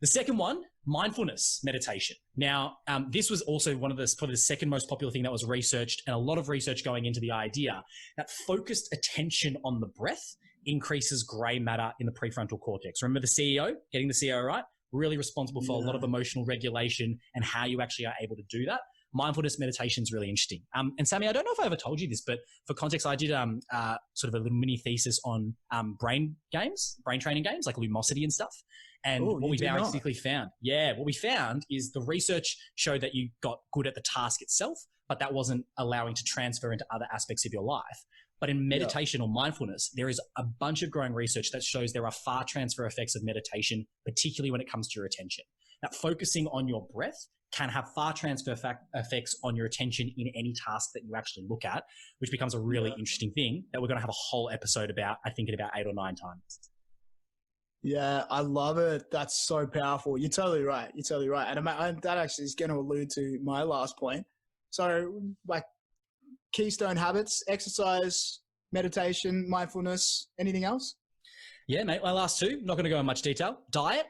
The second one, mindfulness meditation. Now, this was also probably the second most popular thing that was researched, and a lot of research going into the idea that focused attention on the breath increases gray matter in the prefrontal cortex. Remember the CEO, getting the CEO right? Really responsible for a lot of emotional regulation and how you actually are able to do that. Mindfulness meditation is really interesting. And Sammy, I don't know if I ever told you this, but for context, I did sort of a little mini thesis on brain training games like Lumosity and stuff. And what we basically found, what we found is the research showed that you got good at the task itself, but that wasn't allowing to transfer into other aspects of your life. But in meditation or mindfulness, there is a bunch of growing research that shows there are far transfer effects of meditation, particularly when it comes to your attention. That focusing on your breath can have far transfer effects on your attention in any task that you actually look at, which becomes a really interesting thing that we're going to have a whole episode about, I think, in about 8 or 9 times. Yeah, I love it. That's so powerful. You're totally right. And that actually is going to allude to my last point. So like Keystone habits, exercise, meditation, mindfulness, anything else? Yeah, mate. My last 2, not going to go in much detail. Diet.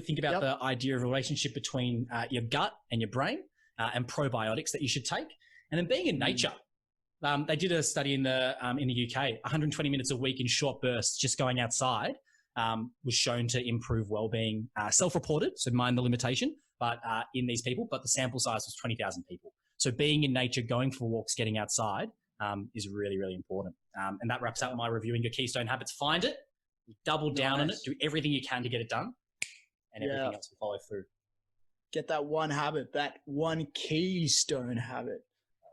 Think about the idea of a relationship between your gut and your brain. and probiotics that you should take. And then being in nature. They did a study in the UK, 120 minutes a week in short bursts, just going outside was shown to improve well-being, self-reported, so mind the limitation, but in these people, but the sample size was 20,000 people. So being in nature, going for walks, getting outside is really, really important. And that wraps up my reviewing your Keystone habits. Find it, double down on it, do everything you can to get it done, and everything else will follow through. Get that one habit, that one Keystone habit.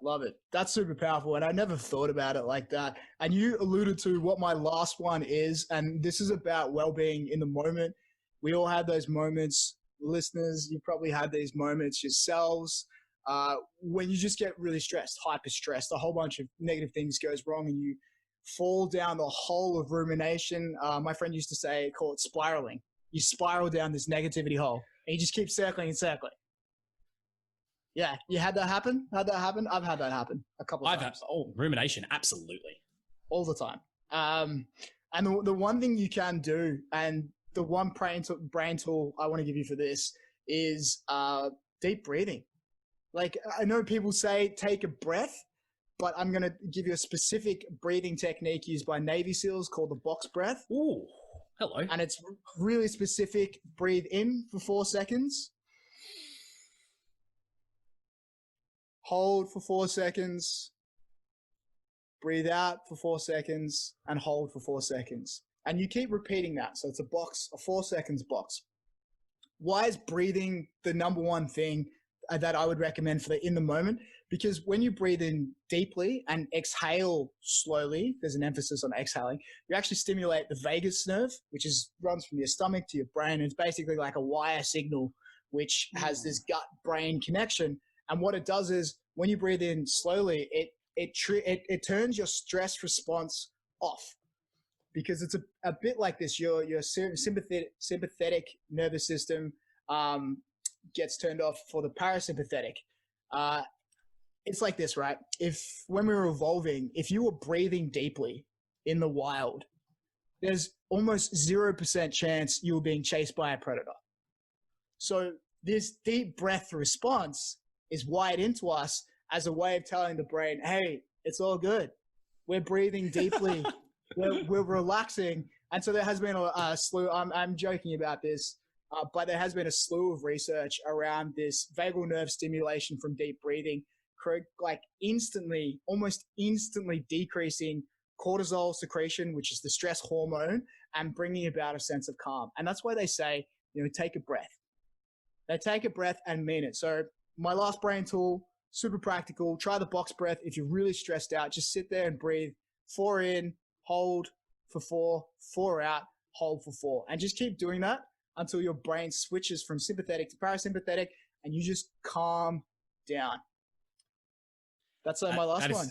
Love it. That's super powerful. And I never thought about it like that. And you alluded to what my last one is. And this is about well-being in the moment. We all have those moments. Listeners, you probably had these moments yourselves when you just get really stressed, hyper stressed, a whole bunch of negative things goes wrong and you fall down the hole of rumination. My friend used to say, call it spiraling. You spiral down this negativity hole and you just keep circling and circling. Yeah, you had that happen? I've had that happen a couple of times. Rumination, absolutely. All the time. And the one thing you can do, and the one brain tool I want to give you for this is deep breathing. Like, I know people say take a breath, but I'm going to give you a specific breathing technique used by Navy SEALs called the box breath. Ooh, hello. And it's really specific. Breathe in for 4 seconds. Hold for 4 seconds, breathe out for 4 seconds, and hold for 4 seconds. And you keep repeating that. So it's a 4 seconds box. Why is breathing the number one thing that I would recommend for the in the moment? Because when you breathe in deeply and exhale slowly, there's an emphasis on exhaling, you actually stimulate the vagus nerve, which runs from your stomach to your brain. It's basically like a wire signal, which has this gut-brain connection. And what it does is when you breathe in slowly, it turns your stress response off, because it's a bit like this. Your sympathetic nervous system gets turned off for the parasympathetic. It's like this, right? When we were evolving, if you were breathing deeply in the wild, there's almost 0% chance you were being chased by a predator. So this deep breath response is wired into us as a way of telling the brain, hey, it's all good. We're breathing deeply. we're relaxing. And so there has been a slew, I'm joking about this, but there has been a slew of research around this vagal nerve stimulation from deep breathing, like almost instantly decreasing cortisol secretion, which is the stress hormone, and bringing about a sense of calm. And that's why they say, take a breath. They take a breath and mean it. So my last brain tool, super practical. Try the box breath. If you're really stressed out, just sit there and breathe. 4 in, hold for 4, 4 out, hold for 4. And just keep doing that until your brain switches from sympathetic to parasympathetic and you just calm down. That's my last one.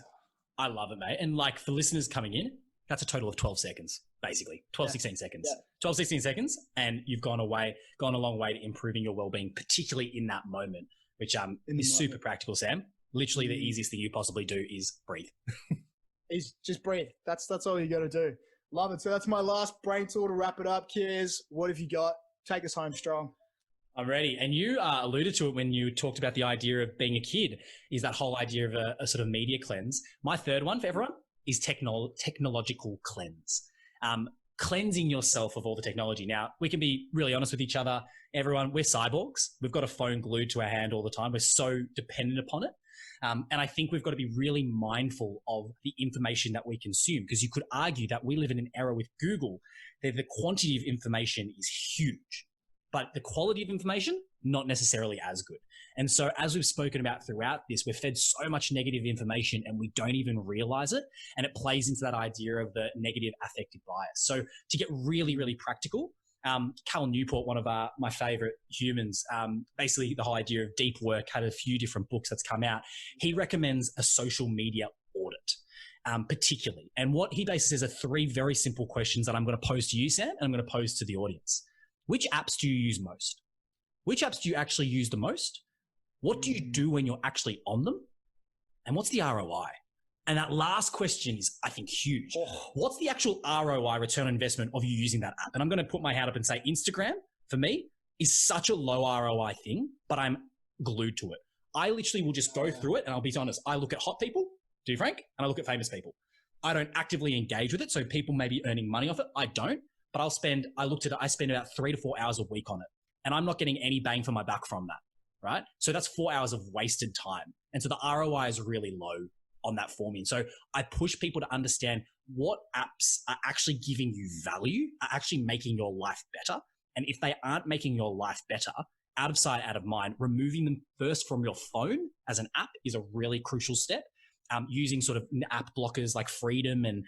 I love it, mate. And like for listeners coming in, that's a total of 12 seconds, basically. 16 seconds. Yeah. 12, 16 seconds. And you've gone a long way to improving your well-being, particularly in that moment, which is super practical, Sam. Literally the easiest thing you possibly do is breathe. Is just breathe. That's all you got to do. Love it. So that's my last brain tool to wrap it up. Kiers, what have you got? Take us home strong. I'm ready. And you alluded to it when you talked about the idea of being a kid, is that whole idea of a sort of media cleanse. My third one for everyone is technological cleanse. Cleansing yourself of all the technology. Now, we can be really honest with each other. Everyone, we're cyborgs. We've got a phone glued to our hand all the time. We're so dependent upon it. And I think we've got to be really mindful of the information that we consume, because you could argue that we live in an era with Google that the quantity of information is huge, but the quality of information, not necessarily as good. And so as we've spoken about throughout this, we're fed so much negative information and we don't even realize it. And it plays into that idea of the negative affective bias. So to get really, really practical, Cal Newport, one of my favorite humans, basically the whole idea of deep work, had a few different books that's come out. He recommends a social media audit, particularly. And what he basically says are 3 very simple questions that I'm going to pose to you, Sam, and I'm going to pose to the audience. Which apps do you use most? Which apps do you actually use the most? What do you do when you're actually on them? And what's the ROI? And that last question is, I think, huge. What's the actual ROI, return on investment, of you using that app? And I'm going to put my hand up and say Instagram, for me, is such a low ROI thing, but I'm glued to it. I literally will just go through it, and I'll be honest. I look at hot people, to be frank, and I look at famous people. I don't actively engage with it. So people may be earning money off it. I don't, but I spend about 3 to 4 hours a week on it, and I'm not getting any bang for my buck from that. Right. So that's 4 hours of wasted time. And so the ROI is really low on that for me. And so I push people to understand what apps are actually giving you value, are actually making your life better. And if they aren't making your life better, out of sight, out of mind, removing them first from your phone as an app is a really crucial step. Using sort of app blockers like Freedom and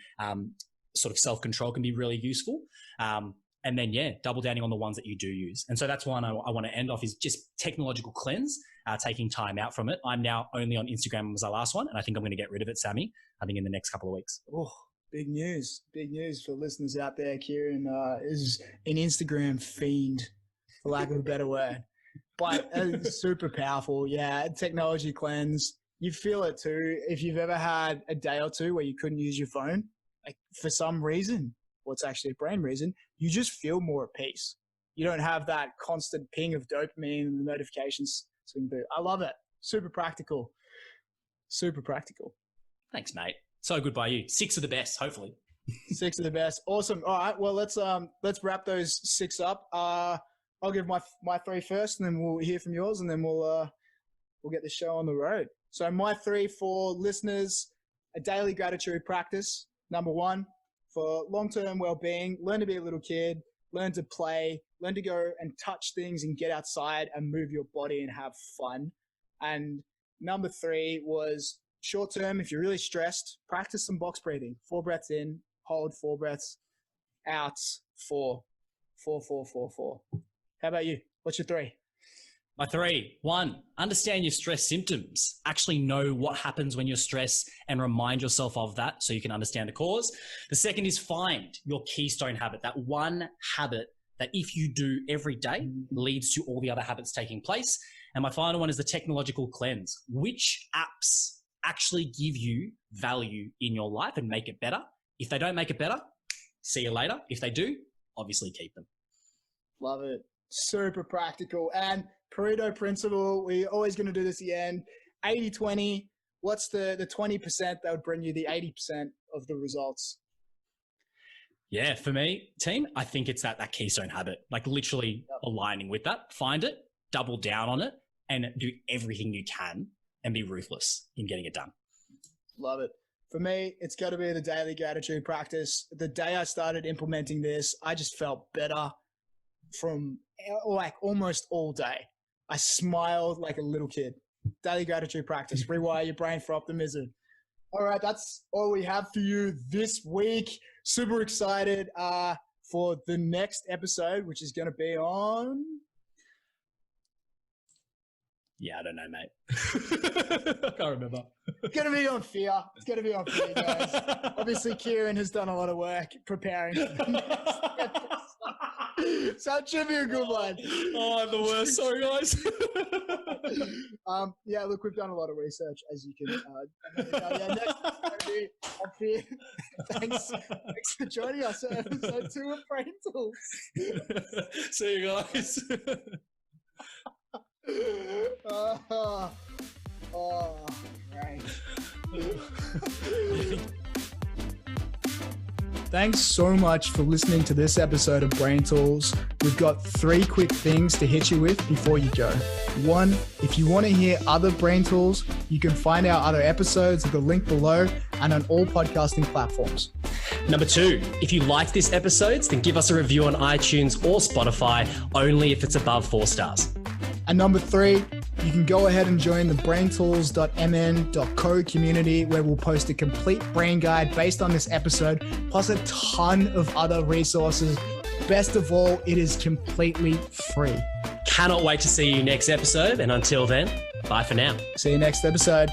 sort of self-control can be really useful. And then, double downing on the ones that you do use. And so that's one I want to end off is just technological cleanse, taking time out from it. I'm now only on Instagram was our last one, and I think I'm going to get rid of it, Sammy, I think in the next couple of weeks. Oh, big news. Big news for listeners out there. Kirun is an Instagram fiend, for lack of a better word. But it's super powerful. Yeah, technology cleanse. You feel it too. If you've ever had a day or two where you couldn't use your phone, like for some reason, what's actually a brain reason, you just feel more at peace. You don't have that constant ping of dopamine and the notifications swing through. I love it. Super practical. Super practical. Thanks, mate. So good by you. 6 of the best, hopefully. 6 of the best. Awesome. All right. Well, let's wrap those 6 up. I'll give my 3 first, and then we'll hear from yours, and then we'll get the show on the road. So my 3 for listeners: a daily gratitude practice. Number 1. For long-term well-being, learn to be a little kid, learn to play, learn to go and touch things and get outside and move your body and have fun. And number 3 was short-term. If you're really stressed, practice some box breathing. 4 breaths in, hold, 4 breaths out, 4. 4, 4, 4, 4. How about you? What's your 3? My 3, 1, understand your stress symptoms. Actually know what happens when you're stressed and remind yourself of that so you can understand the cause. The second is find your keystone habit, that one habit that if you do every day leads to all the other habits taking place. And my final one is the technological cleanse. Which apps actually give you value in your life and make it better? If they don't make it better, see you later. If they do, obviously keep them. Love it. Super practical. And Pareto principle, we're always going to do this at the end. 80-20. What's the 20% that would bring you the 80% of the results? Yeah, for me, team, I think it's that keystone habit, like literally aligning with that. Find it, double down on it, and do everything you can and be ruthless in getting it done. Love it. For me, it's got to be the daily gratitude practice. The day I started implementing this, I just felt better from like almost all day. I smiled like a little kid. Daily gratitude practice. Rewire your brain for optimism. All right, that's all we have for you this week. Super excited for the next episode, which is going to be on... Yeah, I don't know, mate. I can't remember. It's going to be on fear. It's going to be on fear, guys. Obviously, Kirun has done a lot of work preparing for the next episode. So it should be a good one. Oh, I'm the worst. Sorry, guys. Yeah, look, we've done a lot of research, as you can next episode on fear. Thanks for joining us at episode 2 of BrainTools. See you guys. Right. Thanks so much for listening to this episode of BrainTools. We've got 3 quick things to hit you with before you go. 1, if you want to hear other BrainTools, you can find our other episodes at the link below and on all podcasting platforms. Number 2, if you like this episode, then give us a review on iTunes or Spotify, only if it's above 4 stars. And number 3, you can go ahead and join the braintools.mn.co community, where we'll post a complete brain guide based on this episode, plus a ton of other resources. Best of all, it is completely free. Cannot wait to see you next episode. And until then, bye for now. See you next episode.